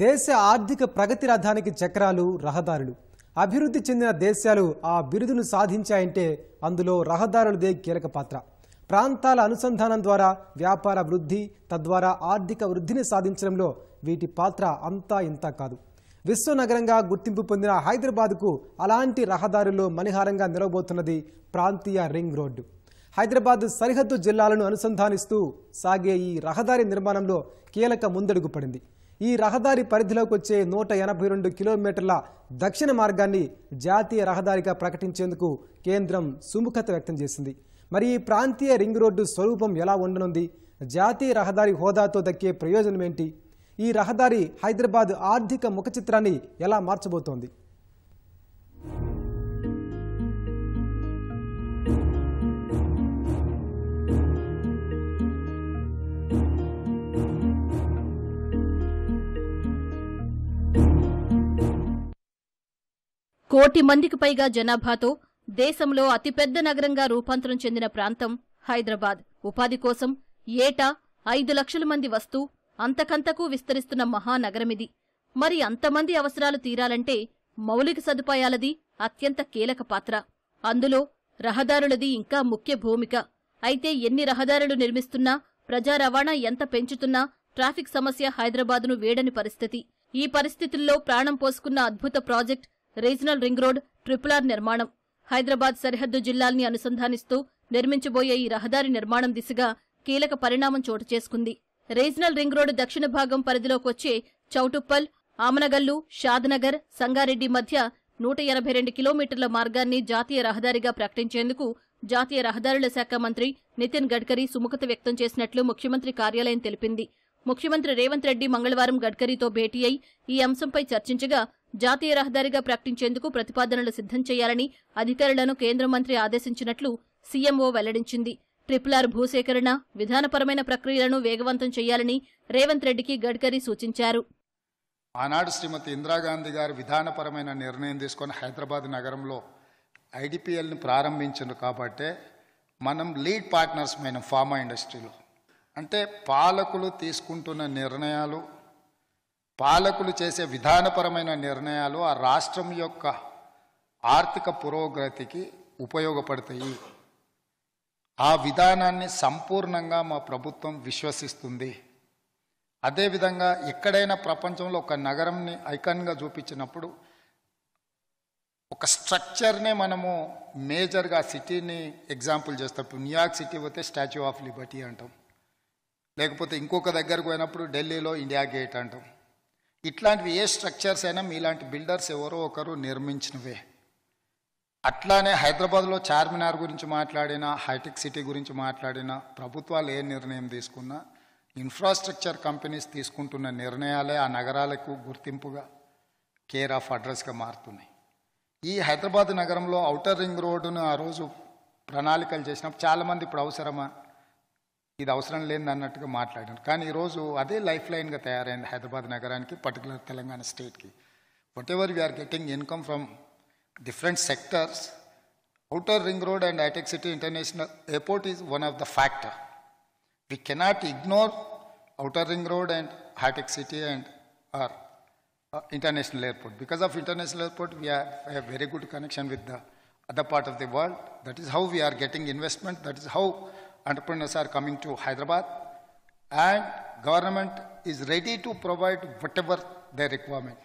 దేశ ఆర్థిక ప్రగతి రథానికి చక్రాలు రహదారులు. అభివృద్ధి చెందిన దేశాలు ఆ బిరుదును సాధించాయంటే అందులో రహదారులదే కీలక పాత్ర. ప్రాంతాల అనుసంధానం ద్వారా వ్యాపార వృద్ధి, తద్వారా ఆర్థిక వృద్ధిని సాధించడంలో వీటి పాత్ర అంతా ఇంతా కాదు. విశ్వనగరంగా గుర్తింపు పొందిన హైదరాబాద్కు అలాంటి రహదారుల్లో మణిహారంగా నిలవబోతున్నది ప్రాంతీయ రింగ్ రోడ్డు. హైదరాబాద్ సరిహద్దు జిల్లాలను అనుసంధానిస్తూ సాగే ఈ రహదారి నిర్మాణంలో కీలక ముందడుగు పడింది. ఈ రహదారి పరిధిలోకి వచ్చే 182 కిలోమీటర్ల దక్షిణ మార్గాన్ని జాతీయ రహదారిగా ప్రకటించేందుకు కేంద్రం సుముఖత వ్యక్తం చేసింది. మరి ఈ ప్రాంతీయ రింగ్ రోడ్డు స్వరూపం ఎలా ఉండనుంది? జాతీయ రహదారి హోదాతో దక్కే ప్రయోజనం ఏంటి? ఈ రహదారి హైదరాబాద్ ఆర్థిక ముఖచిత్రాన్ని ఎలా మార్చబోతోంది? కోటి మందికి పైగా జనాభాతో దేశంలో అతిపెద్ద నగరంగా రూపాంతరం చెందిన ప్రాంతం హైదరాబాద్. ఉపాధి కోసం ఏటా 5 లక్షల మంది వస్తూ అంతకంతకూ విస్తరిస్తున్న మహానగరమిది. మరి అంతమంది అవసరాలు తీరాలంటే మౌలిక సదుపాయాలది అత్యంత కీలక పాత్ర. అందులో రహదారులది ఇంకా ముఖ్య భూమిక. అయితే ఎన్ని రహదారులు నిర్మిస్తున్నా, ప్రజా రవాణా ఎంత పెంచుతున్నా ట్రాఫిక్ సమస్య హైదరాబాదును వేడని పరిస్థితి. ఈ పరిస్థితుల్లో ప్రాణం పోసుకున్న అద్భుత project regional ring road RRR నిర్మాణం. హైదరాబాద్ సరిహద్దు జిల్లాల్ని అనుసంధానిస్తూ నిర్మించబోయే ఈ రహదారి నిర్మాణం దిశగా కీలక పరిణామం చోటు చేసుకుంది. రీజనల్ రింగ్ రోడ్డు దక్షిణ భాగం పరిధిలోకొచ్చే చౌటుప్పల్, ఆమనగల్లు, షాద్నగర్, సంగారెడ్డి మధ్య 182 కిలోమీటర్ల మార్గాన్ని జాతీయ రహదారిగా ప్రకటించేందుకు జాతీయ రహదారుల శాఖ మంత్రి నితిన్ గడ్కరీ సుముఖత వ్యక్తం చేసినట్లు ముఖ్యమంత్రి కార్యాలయం తెలిపింది. ముఖ్యమంత్రి రేవంత్ రెడ్డి మంగళవారం గడ్కరీతో భేటీ అయి ఈ అంశంపై చర్చించగా జాతీయ రహదారిగా ప్రకటించేందుకు ప్రతిపాదనలు సిద్ధం చేయాలని అధికారులను కేంద్ర మంత్రి ఆదేశించినట్లు సీఎంఓ వెల్లడించింది. RRR భూసేకరణ, విధానపరమైన ప్రక్రియలను వేగవంతం చేయాలని రేవంత్ రెడ్డికి గడ్కరీ సూచించారు. ఆనాడు శ్రీమతి ఇందిరాగాంధీ గారు విధానపరమైన నిర్ణయం తీసుకొని హైదరాబాద్ నగరంలో ఐడిపిఎల్ని ప్రారంభించారు. కాబట్టే మనం లీడ్ పార్ట్నర్స్ అయిన ఫార్మా ఇండస్ట్రీలో, అంటే పాలకులు తీసుకుంటున్న నిర్ణయాలు, పాలకులు చేసే విధానపరమైన నిర్ణయాలు ఆ రాష్ట్రం యొక్క ఆర్థిక పురోగతికి ఉపయోగపడతాయి. ఆ విధానాన్ని సంపూర్ణంగా మా ప్రభుత్వం విశ్వసిస్తుంది. అదేవిధంగా ఎక్కడైనా ప్రపంచంలో ఒక నగరంని ఐకాన్గా చూపించినప్పుడు ఒక స్ట్రక్చర్నే మనము మేజర్గా సిటీని ఎగ్జాంపుల్ చేస్తాం. ఇప్పుడు న్యూయార్క్ సిటీ పోతే స్టాచ్యూ ఆఫ్ లిబర్టీ అంటాం, లేకపోతే ఇంకొక దగ్గరకు పోయినప్పుడు ఢిల్లీలో ఇండియా గేట్ అంటాం. ఇట్లాంటివి ఏ స్ట్రక్చర్స్ అయినా మీలాంటి బిల్డర్స్ ఎవరో ఒకరు నిర్మించినవే. అట్లానే హైదరాబాద్లో చార్మినార్ గురించి మాట్లాడినా, హైటెక్ సిటీ గురించి మాట్లాడినా, ప్రభుత్వాలు ఏ నిర్ణయం తీసుకున్నా ఇన్ఫ్రాస్ట్రక్చర్ కంపెనీస్ తీసుకుంటున్న నిర్ణయాలే ఆ నగరాలకు గుర్తింపుగా, కేర్ ఆఫ్ అడ్రస్గా మారుతున్నాయి. ఈ హైదరాబాద్ నగరంలో ఔటర్ రింగ్ రోడ్డును ఆ రోజు ప్రణాళికలు చేసినప్పుడు చాలామంది ఇప్పుడు అవసరమా, ఇది అవసరం లేని అన్నట్టుగా మాట్లాడారు. కానీ ఈరోజు అదే లైఫ్ లైన్గా తయారైంది హైదరాబాద్ నగరానికి, పర్టికులర్ తెలంగాణ స్టేట్కి. Whatever we are getting income from different sectors, outer ring road and high-tech city international airport is one of the factor. We cannot ignore outer ring road and high-tech city and our international airport. Because of international airport, we have a very good connection with the other part of the world. That is how we are getting investment. That is how entrepreneurs are coming to Hyderabad, and government is ready to provide whatever their requirement.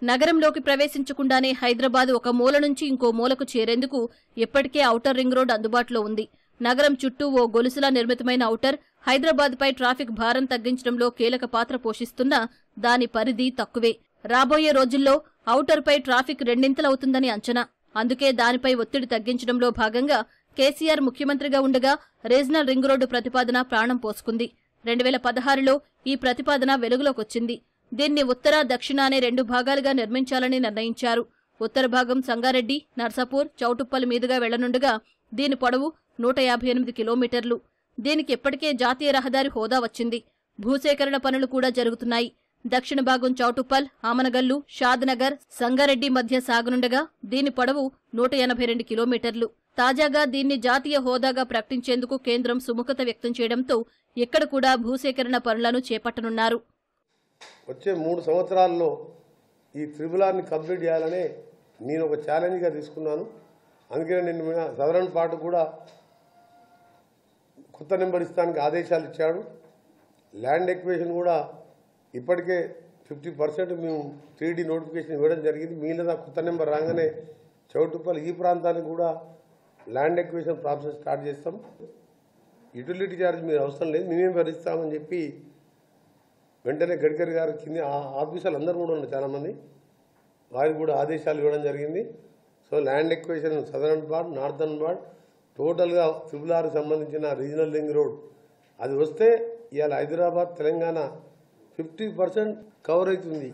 నగరంలోకి ప్రవేశించకుండానే హైదరాబాద్ ఒక మూల నుంచి ఇంకో మూలకు చేరేందుకు ఇప్పటికే outer ring road అందుబాటులో ఉంది. నగరం చుట్టూ ఓ గొలుసులా నిర్మితమైన ఔటర్ హైదరాబాద్పై ట్రాఫిక్ భారం తగ్గించడంలో కీలక పాత్ర పోషిస్తున్నా దాని పరిధి తక్కువే. రాబోయే రోజుల్లో ఔటర్పై ట్రాఫిక్ రెండింతలవుతుందని అంచనా. అందుకే దానిపై ఒత్తిడి తగ్గించడంలో భాగంగా కేసీఆర్ ముఖ్యమంత్రిగా ఉండగా రీజనల్ రింగ్ రోడ్డు ప్రతిపాదన ప్రాణం పోసుకుంది. 2016లో ఈ ప్రతిపాదన వెలుగులోకొచ్చింది. దీన్ని ఉత్తర, దక్షిణ అనే 2 భాగాలుగా నిర్మించాలని నిర్ణయించారు. ఉత్తర భాగం సంగారెడ్డి, నర్సాపూర్, చౌటుప్పల్ మీదుగా వెళ్లనుండగా దీని పొడవు 158 కిలోమీటర్లు. దీనికి ఇప్పటికే జాతీయ రహదారి హోదా వచ్చింది. భూసేకరణ పనులు కూడా జరుగుతున్నాయి. దక్షిణ భాగం చౌటుప్పల్, ఆమనగల్లు, షాద్నగర్, సంగారెడ్డి మధ్య సాగనుండగా దీని పొడవు 182 కిలోమీటర్లు. తాజాగా దీన్ని జాతీయ హోదాగా ప్రకటించేందుకు కేంద్రం సుముఖత వ్యక్తం చేయడంతో ఇక్కడ కూడా భూసేకరణ పనులను చేపట్టనున్నారు. వచ్చే 3 సంవత్సరాల్లో ఈ త్రిబుల్-ఆర్ని కంప్లీట్ చేయాలని నేను ఒక ఛాలెంజ్గా తీసుకున్నాను. అందుకనే నేను సదరన్ పార్ట్ కూడా కొత్త నెంబర్ ఇస్తానికి ఆదేశాలు ఇచ్చాడు. ల్యాండ్ ఎక్వేషన్ కూడా ఇప్పటికే 50% మేము 3D నోటిఫికేషన్ ఇవ్వడం జరిగింది. మిగిలిన కొత్త నెంబర్ రాగానే చౌటుప్పల్ ఈ ప్రాంతానికి కూడా ల్యాండ్ ఎక్వేషన్ ప్రాసెస్ స్టార్ట్ చేస్తాం. యూటిలిటీ ఛార్జ్ మీరు అవసరం లేదు, మేమే భరిస్తామని చెప్పి వెంటనే గడ్కరీ గారు కింద ఆఫీసర్లు అందరూ కూడా ఉన్నారు చాలామంది, వారికి కూడా ఆదేశాలు ఇవ్వడం జరిగింది. So land equation southern part, northern part టోటల్గా త్రిబుల్-ఆర్కి సంబంధించిన రీజనల్ రింగ్ రోడ్ అది వస్తే ఇవాళ హైదరాబాద్ తెలంగాణ 50% కవర్ అవుతుంది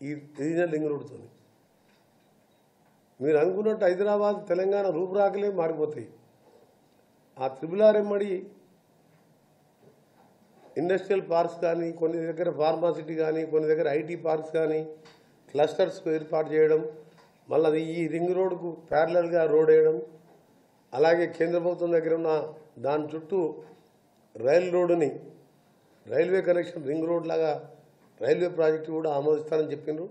ఈ రీజనల్ రింగ్ రోడ్తో. మీరు అనుకున్నట్టు హైదరాబాద్ తెలంగాణ రూపురాకలే మారిపోతాయి. ఆ త్రిబుల్-ఆర్ ఎమ్మడి ఇండస్ట్రియల్ పార్క్స్ కానీ, కొన్ని దగ్గర ఫార్మాసిటీ కానీ, కొన్ని దగ్గర ఐటీ పార్క్స్ కానీ క్లస్టర్స్ ఏర్పాటు చేయడం, మళ్ళీ ఈ రింగ్ రోడ్కు ప్యారలల్గా రోడ్ వేయడం, అలాగే కేంద్ర ప్రభుత్వం దగ్గర ఉన్న దాని చుట్టూ రైల్ రోడ్డుని రైల్వే కనెక్షన్ రింగ్ రోడ్ లాగా రైల్వే ప్రాజెక్టు కూడా ఆమోదిస్తారని చెప్పిండ్రు.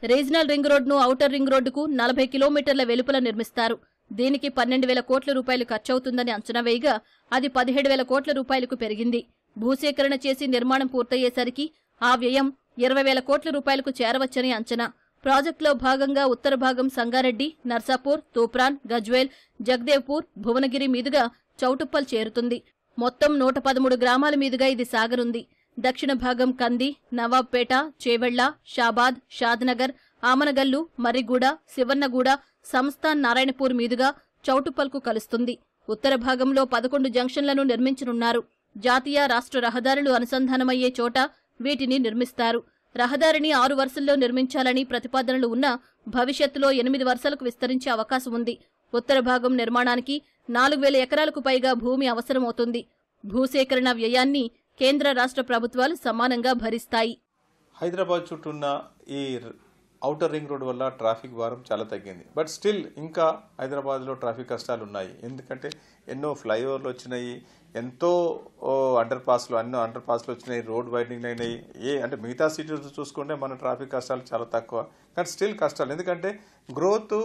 రీజనల్ రింగ్ రోడ్ను ఔటర్ రింగ్ రోడ్డుకు 40 కిలోమీటర్ల వెలుపల నిర్మిస్తారు. దీనికి 12,000 కోట్ల రూపాయలు ఖర్చవుతుందని అంచనా వేయగా అది 17,000 కోట్ల రూపాయలకు పెరిగింది. భూసేకరణ చేసి నిర్మాణం పూర్తయ్యేసరికి ఆ వ్యయం 20,000 కోట్ల రూపాయలకు చేరవచ్చని అంచనా. ప్రాజెక్టులో భాగంగా ఉత్తర భాగం సంగారెడ్డి, నర్సాపూర్, తూప్రాన్, గజ్వేల్, జగదేవ్పూర్, భువనగిరి మీదుగా చౌటుప్పల్ చేరుతుంది. మొత్తం 113 గ్రామాల మీదుగా ఇది సాగనుంది. దక్షిణ భాగం కంది, నవాబ్పేట, చేవెళ్ల, షాబాద్, షాద్నగర్, ఆమనగల్లు, మర్రిగూడ, శివన్నగూడ, సంస్థాన్, నారాయణపూర్ మీదుగా చౌటుప్పల్కు కలుస్తుంది. ఉత్తర భాగంలో 11 జంక్షన్లను నిర్మించనున్నారు. జాతీయ రాష్ట్ర రహదారులు అనుసంధానమయ్యే చోట వీటిని నిర్మిస్తారు. రహదారిని 6 వరుసల్లో నిర్మించాలని ప్రతిపాదనలు ఉన్నా భవిష్యత్తులో 8 వరుసలకు విస్తరించే అవకాశం ఉంది. ఉత్తర భాగం నిర్మాణానికి 4,000 ఎకరాలకు పైగా భూమి అవసరమవుతుంది. భూసేకరణ వ్యయాన్ని కేంద్ర రాష్ట్ర ప్రభుత్వాలు సమానంగా భరిస్తాయి. హైదరాబాద్ చుట్టూ ఉన్న ఈ ఔటర్ రింగ్ రోడ్ వల్ల ట్రాఫిక్ భారం చాలా తగ్గింది. బట్ స్టిల్ ఇంకా హైదరాబాద్లో ట్రాఫిక్ కష్టాలు ఉన్నాయి. ఎందుకంటే ఎన్నో ఫ్లైఓవర్లు వచ్చినాయి, ఎంతో అండర్ పాస్లు వచ్చినాయి, రోడ్ వైడనింగ్లు అయినాయి. అంటే మిగతా సిటీస్ చూసుకుంటే మన ట్రాఫిక్ కష్టాలు చాలా తక్కువ, కానీ స్టిల్ కష్టాలు. ఎందుకంటే growth,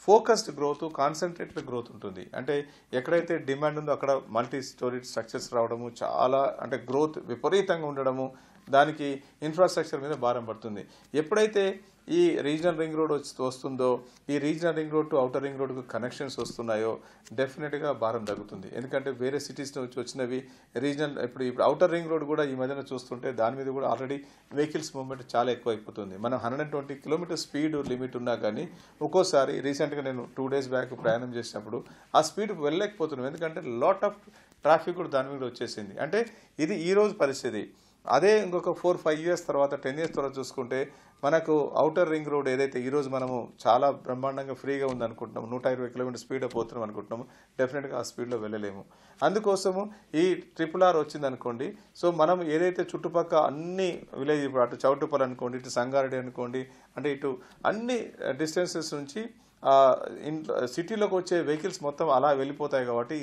focused growth, concentrated growth ఉంటుంది. అంటే ఎక్కడైతే డిమాండ్ ఉందో అక్కడ మల్టీ స్టోరీ స్ట్రక్చర్స్ రావడము, చాలా అంటే గ్రోత్ విపరీతంగా ఉండడము, దానికి ఇన్ఫ్రాస్ట్రక్చర్ మీద భారం పడుతుంది. ఎప్పుడైతే ఈ రీజనల్ రింగ్ రోడ్ వస్తుందో, ఈ regional ring road to outer ring రోడ్కు కనెక్షన్స్ వస్తున్నాయో డెఫినెట్గా భారం తగ్గుతుంది. ఎందుకంటే వేరే సిటీస్ నుంచి వచ్చినవి రీజనల్ ఇప్పుడు ఔటర్ రింగ్ రోడ్ కూడా ఈ మధ్యన చూస్తుంటే దాని మీద కూడా ఆల్రెడీ వెహికల్స్ మూవ్మెంట్ చాలా ఎక్కువ అయిపోతుంది. మనం 120 కిలోమీటర్ స్పీడ్ లిమిట్ ఉన్నా కానీ ఒక్కోసారి రీసెంట్గా నేను 2 days బ్యాక్ ప్రయాణం చేసినప్పుడు ఆ స్పీడ్ వెళ్ళలేకపోతున్నాం. ఎందుకంటే లాట్ ఆఫ్ ట్రాఫిక్ కూడా దాని మీద వచ్చేసింది. అంటే ఇది ఈ రోజు పరిస్థితి. అదే ఇంకొక 4-5 years తర్వాత, 10 years తర్వాత చూసుకుంటే మనకు ఔటర్ రింగ్ రోడ్ ఏదైతే ఈరోజు మనము చాలా బ్రహ్మాండంగా ఫ్రీగా ఉందనుకుంటున్నాము, 120 కిలోమీటర్ స్పీడ్ పోతున్నాం అనుకుంటున్నాము, డెఫినెట్గా ఆ స్పీడ్లో వెళ్ళలేము. అందుకోసము ఈ RRR వచ్చిందనుకోండి, సో మనం ఏదైతే చుట్టుపక్కల అన్ని విలేజ్, ఇప్పుడు అటు చౌటుప్పల్ అనుకోండి, ఇటు సంగారెడ్డి అనుకోండి, అంటే ఇటు అన్ని డిస్టెన్సెస్ నుంచి సిటీలోకి వచ్చే వెహికల్స్ మొత్తం అలా వెళ్ళిపోతాయి. కాబట్టి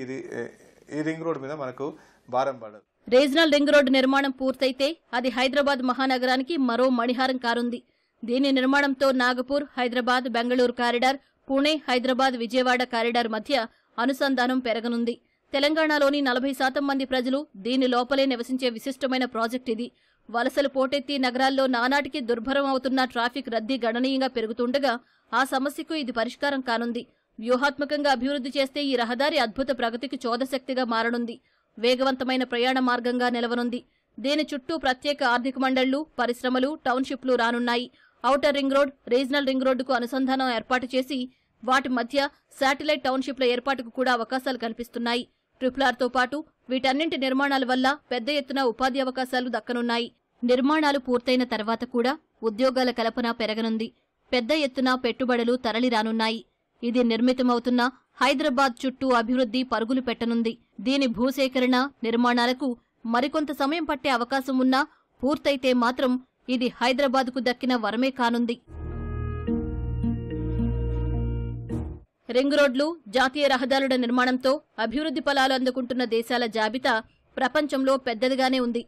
ఈ రింగ్ రోడ్ మీద మనకు భారం పడదు. రీజనల్ రింగ్ రోడ్డు నిర్మాణం పూర్తయితే అది హైదరాబాద్ మహానగరానికి మరో మణిహారం కానుంది. దీని నిర్మాణంతో నాగపూర్, హైదరాబాద్, బెంగళూరు కారిడార్, పుణె, హైదరాబాద్, విజయవాడ కారిడార్ మధ్య అనుసంధానం పెరగనుంది. తెలంగాణలోని 40% మంది ప్రజలు దీని లోపలే నివసించే విశిష్టమైన ప్రాజెక్ట్ ఇది. వలసలు పోటెత్తి నగరాల్లో నానాటికి దుర్భరం అవుతున్న ట్రాఫిక్ రద్దీ గణనీయంగా పెరుగుతుండగా ఆ సమస్యకు ఇది పరిష్కారం కానుంది. వ్యూహాత్మకంగా అభివృద్ధి చేస్తే ఈ రహదారి అద్భుత ప్రగతికి చోదశక్తిగా మారనుంది. వేగవంతమైన ప్రయాణ మార్గంగా నిలవనుంది. దీని చుట్టూ ప్రత్యేక ఆర్థిక మండళ్లు, పరిశ్రమలు, టౌన్షిప్లు రానున్నాయి. Outer ring road, regional ring రోడ్డుకు అనుసంధానం ఏర్పాటు చేసి వాటి మధ్య శాటిలైట్ టౌన్షిప్ల ఏర్పాటుకు కూడా అవకాశాలు కల్పిస్తున్నాయి. RRRతో పాటు వీటన్నింటి నిర్మాణాల వల్ల పెద్ద ఎత్తున ఉపాధి అవకాశాలు దక్కనున్నాయి. నిర్మాణాలు పూర్తయిన తర్వాత కూడా ఉద్యోగాల కల్పన పెరగనుంది. పెద్ద ఎత్తున పెట్టుబడులు తరలిరానున్నాయి. ఇది నిర్మితమవుతున్న హైదరాబాద్ చుట్టూ అభివృద్ధి పరుగులు పెట్టనుంది. దీని భూసేకరణ, నిర్మాణాలకు మరికొంత సమయం పట్టే అవకాశం ఉన్నా పూర్తయితే మాత్రం ఇది హైదరాబాద్కు దక్కిన వరమే కానుంది. రింగ్ రోడ్లు, జాతీయ రహదారుల నిర్మాణంతో అభివృద్ధి ఫలాలు అందుకుంటున్న దేశాల జాబితా ప్రపంచంలో పెద్దదిగానే ఉంది.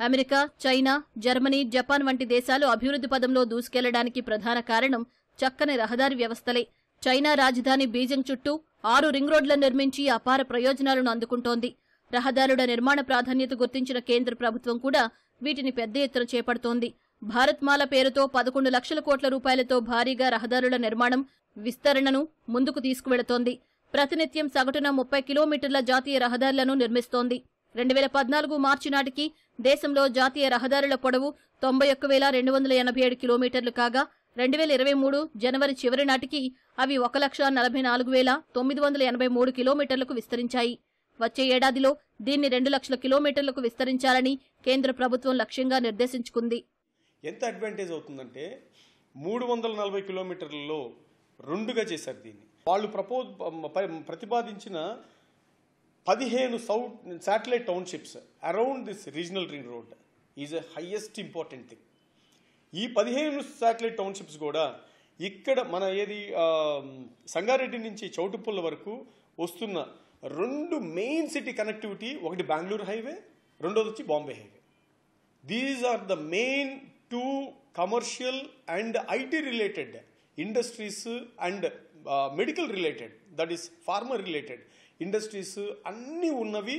అమెరికా, చైనా, జర్మనీ, జపాన్ వంటి దేశాలు అభివృద్ధి పదంలో దూసుకెళ్లడానికి ప్రధాన కారణం చక్కని రహదారి వ్యవస్థలే. చైనా రాజధాని బీజింగ్ చుట్టూ 6 రింగ్ రోడ్లను నిర్మించి అపార ప్రయోజనాలను అందుకుంటోంది. రహదారుల నిర్మాణ ప్రాధాన్యత గుర్తించిన కేంద్ర ప్రభుత్వం కూడా వీటిని పెద్ద ఎత్తున చేపడుతోంది. భారత్ మాల పేరుతో 11 లక్షల కోట్ల రూపాయలతో భారీగా రహదారుల నిర్మాణం, విస్తరణను ముందుకు తీసుకువెళుతోంది. ప్రతినిత్యం సగటున 30 కిలోమీటర్ల జాతీయ రహదారులను నిర్మిస్తోంది. 2014 మార్చి నాటికి దేశంలో జాతీయ రహదారుల పొడవు 91,287 కిలోమీటర్లు కాగా 2023 జనవరి చివరి నాటికి అవి 1,44,983 కిలోమీటర్లకు విస్తరించాయి. వచ్చే ఏడాదిలో దీన్ని 2 లక్షల కిలోమీటర్లకు విస్తరించాలని కేంద్ర ప్రభుత్వం లక్ష్యంగా నిర్దేశించుకుంది. ఎంత అడ్వాంటేజ్ అవుతుందంటే 340 కిలోమీటర్లలో 2గా చేశారు దీన్ని. వాళ్ళు ప్రతిపాదించిన 15 satellite townships around this regional ring road is a highest important thing. ఈ 15 శాటిలైట్ టౌన్షిప్స్ కూడా ఇక్కడ మన సంగారెడ్డి నుంచి చౌటుప్పల్ వరకు వస్తున్న 2 మెయిన్ సిటీ కనెక్టివిటీ, ఒకటి బెంగళూరు హైవే, రెండోది వచ్చి Bombay highway. These are the main 2 commercial and IT related industries and medical related, that is pharma related industries అన్నీ ఉన్నవి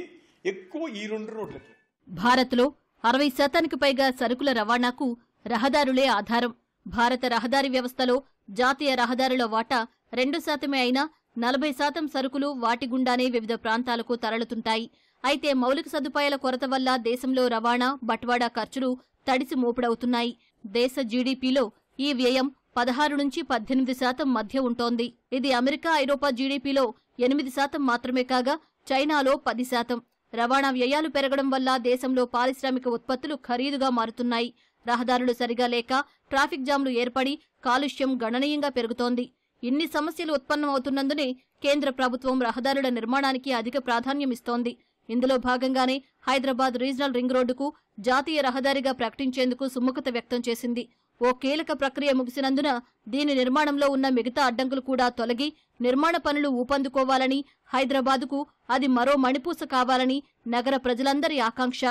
ఎక్కువ ఈ 2 రోడ్లకి. భారత్లో 60% పైగా సరుకుల రవాణాకు రహదారులే ఆధారం. భారత రహదారి వ్యవస్థలో జాతీయ రహదారుల వాటా 2% అయినా 40% సరుకులు వాటి గుండానే వివిధ ప్రాంతాలకు తరలుతుంటాయి. అయితే మౌలిక సదుపాయాల కొరత వల్ల దేశంలో రవాణా, బట్వాడా ఖర్చులు తడిసి మోపుడవుతున్నాయి. దేశ జీడీపీలో ఈ వ్యయం 16 నుంచి 18% మధ్య ఉంటోంది. ఇది అమెరికా, ఐరోపా జీడీపీలో 8% మాత్రమే కాగా చైనాలో 10%. రవాణా వ్యయాలు పెరగడం వల్ల దేశంలో పారిశ్రామిక ఉత్పత్తులు ఖరీదుగా మారుతున్నాయి. రహదారులు సరిగా లేక ట్రాఫిక్ జామ్లు ఏర్పడి కాలుష్యం గణనీయంగా పెరుగుతోంది. ఇన్ని సమస్యలు ఉత్పన్నమవుతున్నందునే కేంద్ర ప్రభుత్వం రహదారుల నిర్మాణానికి అధిక ప్రాధాన్యమిస్తోంది. ఇందులో భాగంగానే హైదరాబాద్ రీజనల్ రింగ్ రోడ్డుకు జాతీయ రహదారిగా ప్రకటించేందుకు సుముఖత వ్యక్తం చేసింది. ఓ కీలక ప్రక్రియ ముగిసినందున దీని నిర్మాణంలో ఉన్న మిగతా అడ్డంకులు కూడా తొలగి నిర్మాణ పనులు ఊపందుకోవాలని, హైదరాబాదుకు అది మరో మణిపూస కావాలని నగర ప్రజలందరి ఆకాంక్ష.